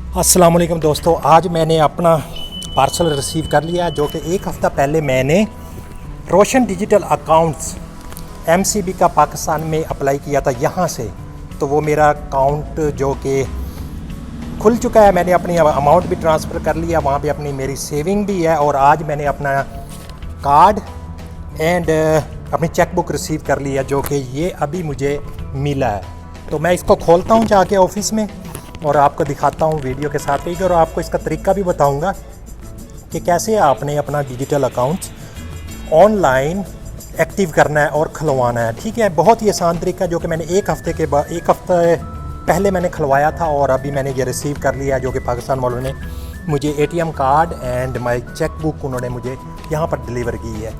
अस्सलाम वालेकुम दोस्तों, आज मैंने अपना पार्सल रिसीव कर लिया जो कि एक हफ़्ता पहले मैंने रोशन डिजिटल अकाउंट्स एमसीबी का पाकिस्तान में अप्लाई किया था यहाँ से। तो वो मेरा अकाउंट जो कि खुल चुका है, मैंने अपनी अमाउंट भी ट्रांसफ़र कर लिया, वहाँ पे अपनी मेरी सेविंग भी है। और आज मैंने अपना कार्ड एंड अपनी चेक बुक रिसीव कर लिया जो कि ये अभी मुझे मिला है। तो मैं इसको खोलता हूँ जाके ऑफ़िस में और आपको दिखाता हूँ वीडियो के साथ ही, और आपको इसका तरीका भी बताऊँगा कि कैसे आपने अपना डिजिटल अकाउंट ऑनलाइन एक्टिव करना है और खुलवाना है। ठीक है, बहुत ही आसान तरीका जो कि मैंने एक हफ़्ते पहले मैंने खुलवाया था और अभी मैंने ये रिसीव कर लिया है, जो कि पाकिस्तान वालों ने मुझे ATM card and my cheque book उन्होंने मुझे यहाँ पर डिलीवर की है।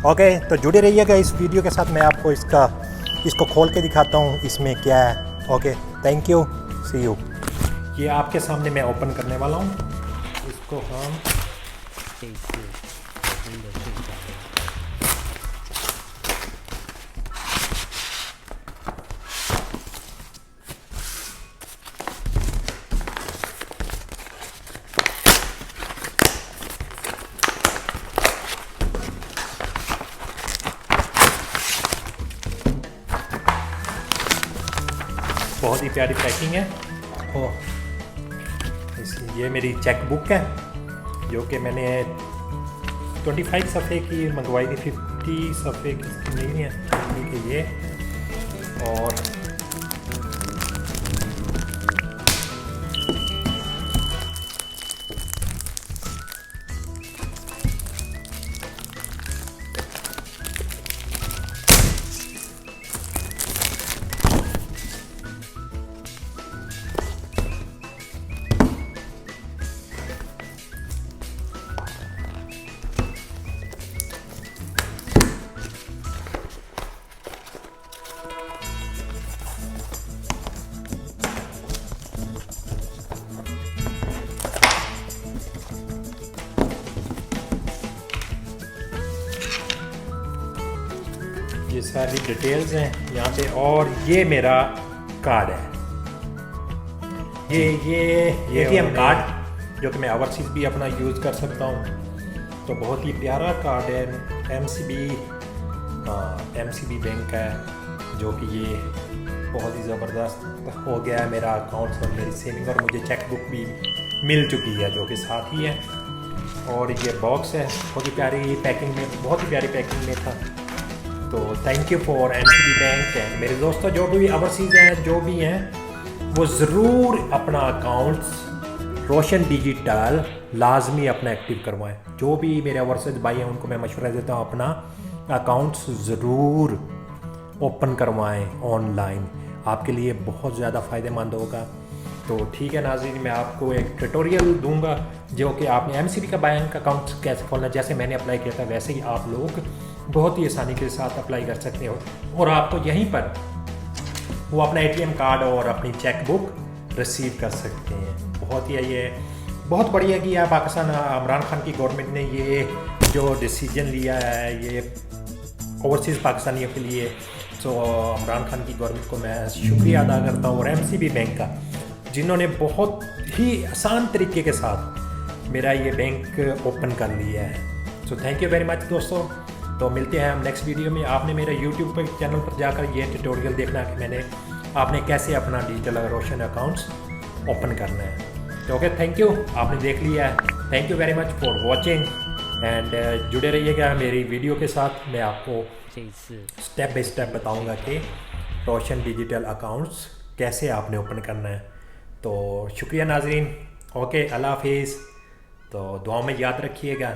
ओके, तो जुड़े रहिएगा इस वीडियो के साथ। मैं आपको इसको खोल के दिखाता हूँ इसमें क्या है। Okay, thank you, see you. ये आपके सामने मैं ओपन करने वाला हूँ। इसको हम बहुत ही प्यारी पैकिंग है। ओह, ये मेरी चेक बुक है जो कि मैंने 25 सफ़े की मंगवाई थी, 50 सफ़े की नहीं है। ठीक है, ये और ये सारी डिटेल्स हैं यहाँ पे। और ये मेरा कार्ड है, ये एटीएम कार्ड जो कि मैं ओवरसीज़ भी अपना यूज़ कर सकता हूँ। तो बहुत ही प्यारा कार्ड है, एमसीबी बैंक है, जो कि ये बहुत ही ज़बरदस्त हो गया है मेरा अकाउंट और मेरी सेविंग। और मुझे चेक बुक भी मिल चुकी है जो कि साथ ही है। और ये बॉक्स है, बहुत ही प्यारी पैकिंग में, बहुत ही प्यारी पैकिंग में था। तो thank you for MCB bank. And मेरे दोस्तों जो भी ओवरसीज़ हैं, जो भी हैं, वो ज़रूर अपना अकाउंट्स रोशन डिजिटल लाजमी अपना एक्टिव करवाएं। जो भी मेरे ओवरसीज़ भाई हैं उनको मैं मशवरा देता हूँ अपना अकाउंट्स ज़रूर ओपन करवाएं ऑनलाइन, आपके लिए बहुत ज़्यादा फ़ायदेमंद होगा। तो ठीक है नाज़रीन, मैं आपको एक ट्यूटोरियल दूंगा जो कि आपने एमसीबी का बैंक अकाउंट कैसे खोलना, जैसे मैंने अप्लाई किया था वैसे ही आप लोग बहुत ही आसानी के साथ अप्लाई कर सकते हो। और आपको यहीं पर वो अपना एटीएम कार्ड और अपनी चेक बुक रिसीव कर सकते हैं। बहुत ही ये बहुत बढ़िया किया पाकिस्तान इमरान खान की गवर्नमेंट ने ये जो डिसीजन लिया है ये ओवरसीज़ पाकिस्तानियों के लिए। तो इमरान खान की गवर्नमेंट को मैं शुक्रिया अदा करता हूँ, और एमसीबी बैंक का, जिन्होंने बहुत ही आसान तरीके के साथ मेरा ये बैंक ओपन कर लिया है। So thank you very much दोस्तों। तो मिलते हैं हम नेक्स्ट वीडियो में। आपने मेरे यूट्यूब पर चैनल पर जाकर ये ट्यूटोरियल देखना कि आपने कैसे अपना डिजिटल रोशन अकाउंट्स ओपन करना है। तो ओके, थैंक यू, आपने देख लिया है। Thank you very much for watching and जुड़े रहिएगा मेरी वीडियो के साथ। मैं आपको स्टेप बाय स्टेप बताऊंगा कि रोशन डिजिटल अकाउंट्स कैसे आपने ओपन करना है। तो शुक्रिया नाजरीन। ओके, अल्लाह हाफिज़। तो दुआ में याद रखिएगा।